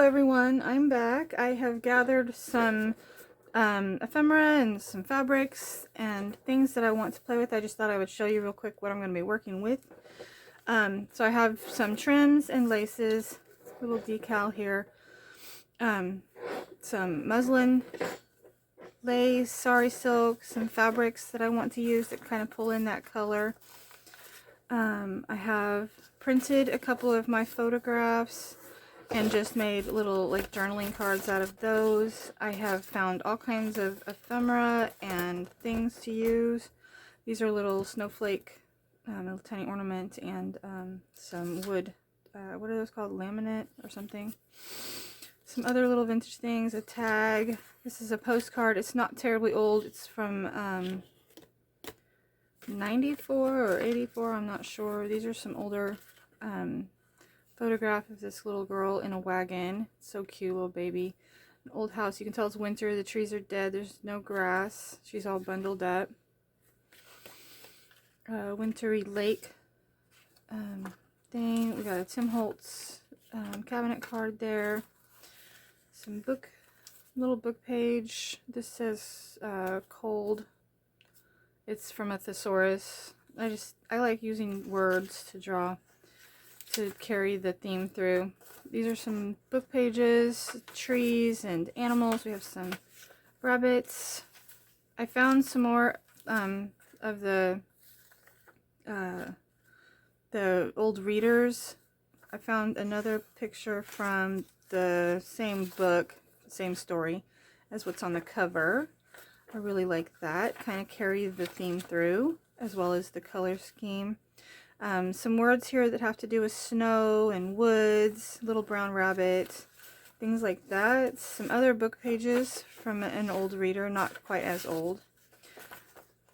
everyone, I'm back. I have gathered some ephemera and some fabrics and things that I want to play with. I just thought I would show you real quick what I'm going to be working with. So I have some trims and laces, little decal here, some muslin, lace, sari silk, some fabrics that I want to use that kind of pull in that color. I have printed a couple of my photographs and just made little like journaling cards out of those. I have found all kinds of ephemera and things to use. These are little snowflake, little tiny ornament, and some wood, what are those called? Laminate or something. Some other little vintage things, a tag. This is a postcard. It's not terribly old. It's from 94 or 84, I'm not sure. These are some older photograph of this little girl in a wagon. So cute, little baby. An old house. You can tell it's winter. The trees are dead. There's no grass. She's all bundled up. Wintry lake thing. We got a Tim Holtz cabinet card there. Some book, little book page. This says cold. It's from a thesaurus. I like using words to draw, to carry the theme through. These are some book pages, trees and animals. We have some rabbits. I found some more of the old readers. I found another picture from the same book, same story as what's on the cover. I really like that. Kind of carry the theme through, as well as the color scheme. Some words here that have to do with snow and woods, little brown rabbit, things like that. Some other book pages from an old reader, not quite as old.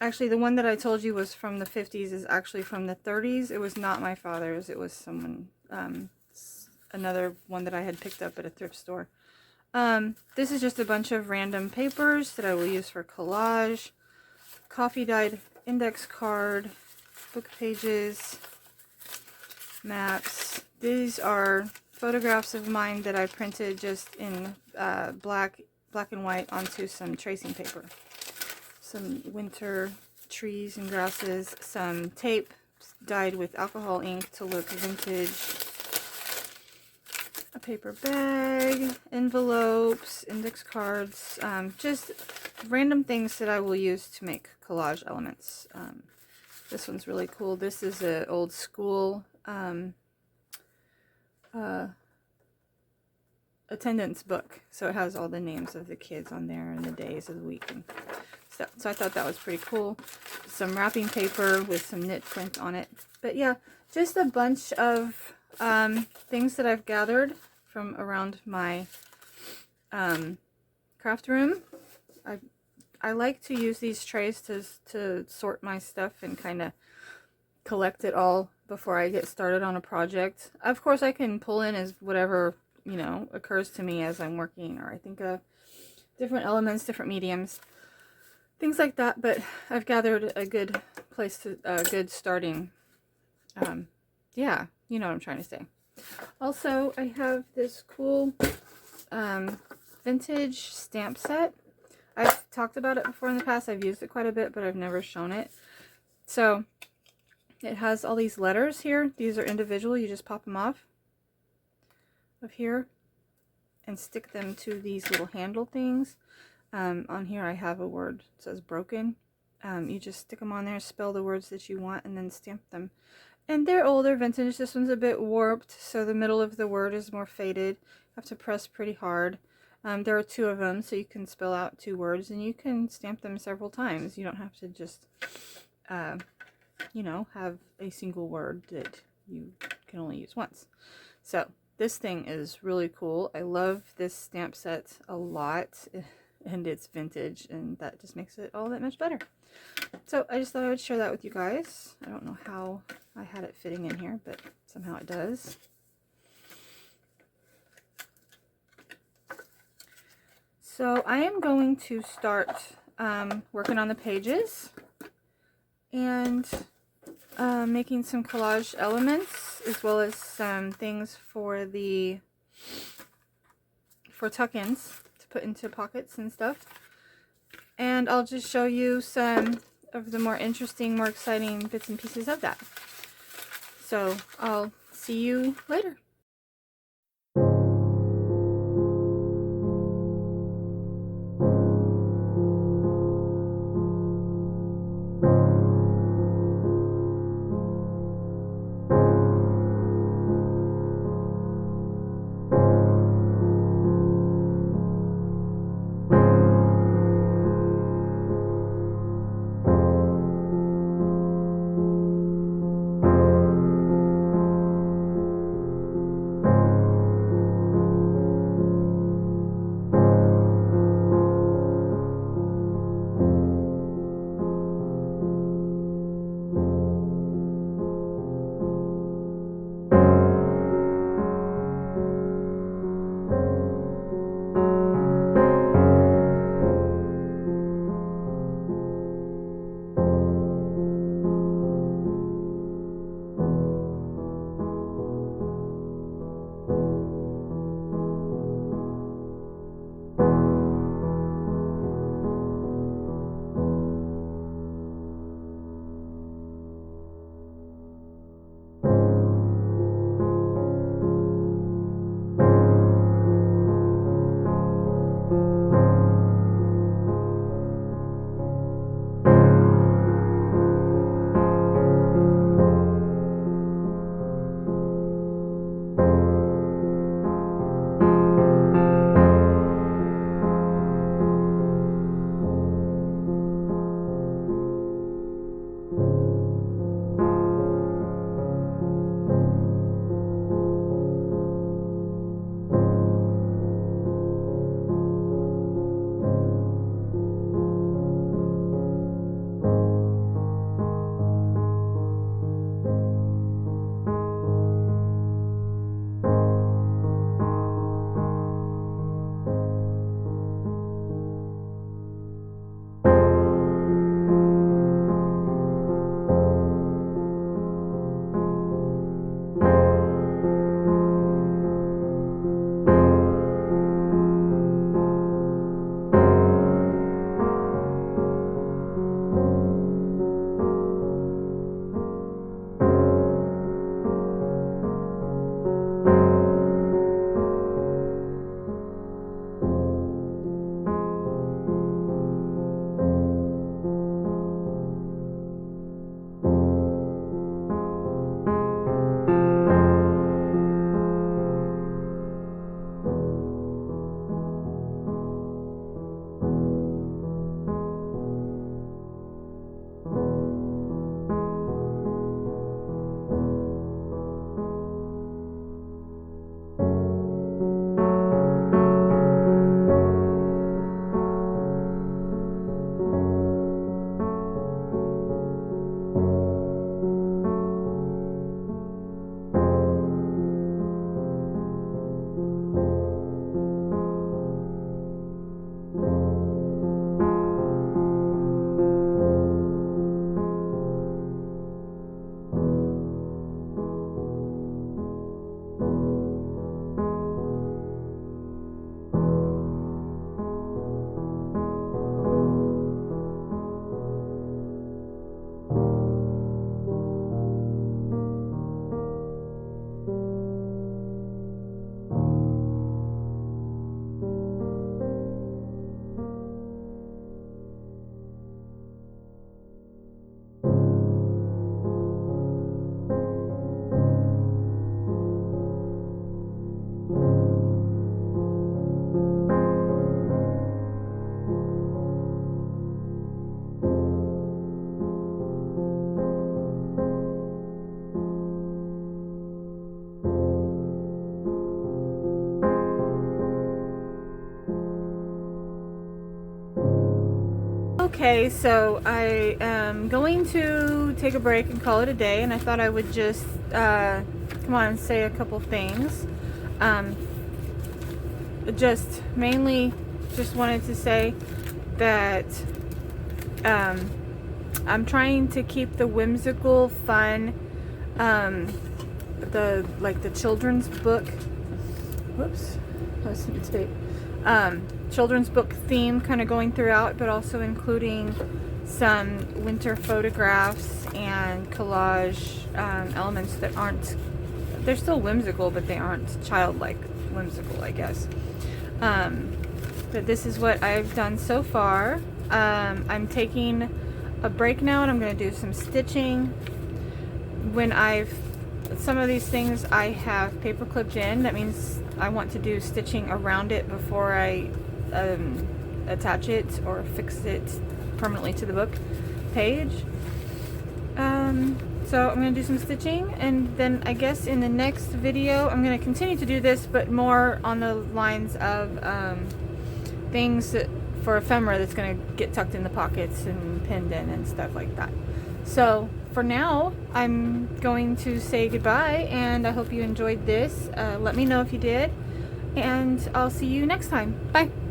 Actually, the one that I told you was from the 50s is actually from the 30s. It was not my father's. It was someone, another one that I had picked up at a thrift store. This is just a bunch of random papers that I will use for collage. Coffee dyed index card, book pages, maps. These are photographs of mine that I printed just in black and white onto some tracing paper. Some winter trees and grasses, some tape dyed with alcohol ink to look vintage. A paper bag, envelopes, index cards, just random things that I will use to make collage elements. This one's really cool. This is an old school attendance book, so it has all the names of the kids on there and the days of the week and stuff. So I thought that was pretty cool. Some wrapping paper with some knit print on it. But yeah, just a bunch of things that I've gathered from around my craft room. I like to use these trays to sort my stuff and kind of collect it all before I get started on a project. Of course, I can pull in as whatever, you know, occurs to me as I'm working, or I think of different elements, different mediums, things like that. But I've gathered a good place to, a good starting, yeah, you know what I'm trying to say. Also, I have this cool vintage stamp set. I've talked about it before in the past. I've used it quite a bit, but I've never shown it. So it has all these letters here. These are individual. You just pop them off of here and stick them to these little handle things. On here I have a word that says broken. You just stick them on there, spell the words that you want, and then stamp them. And they're older, vintage. This one's a bit warped, so the middle of the word is more faded. You have to press pretty hard. There are two of them, so you can spell out two words, and you can stamp them several times. You don't have to just, you know, have a single word that you can only use once. So this thing is really cool. I love this stamp set a lot, and it's vintage, and that just makes it all that much better. So I just thought I would share that with you guys. I don't know how I had it fitting in here, but somehow it does. So I am going to start working on the pages and making some collage elements, as well as some things for the for tuck-ins to put into pockets and stuff. And I'll just show you some of the more interesting, more exciting bits and pieces of that. So I'll see you later. Okay, so I am going to take a break and call it a day, and I thought I would just come on and say a couple things. Just mainly just wanted to say that I'm trying to keep the whimsical, fun, the children's book whoops, that was some tape. Children's book theme kind of going throughout, but also including some winter photographs and collage elements that aren't, they're still whimsical, but they aren't childlike whimsical, I guess. But this is what I've done so far. I'm taking a break now and I'm going to do some stitching. When some of these things I have paper clipped in, that means I want to do stitching around it before I attach it or fix it permanently to the book page. So I'm going to do some stitching, and then I guess in the next video I'm going to continue to do this, but more on the lines of things for ephemera that's going to get tucked in the pockets and pinned in and stuff like that. So for now, I'm going to say goodbye, and I hope you enjoyed this. Let me know if you did, and I'll see you next time. Bye!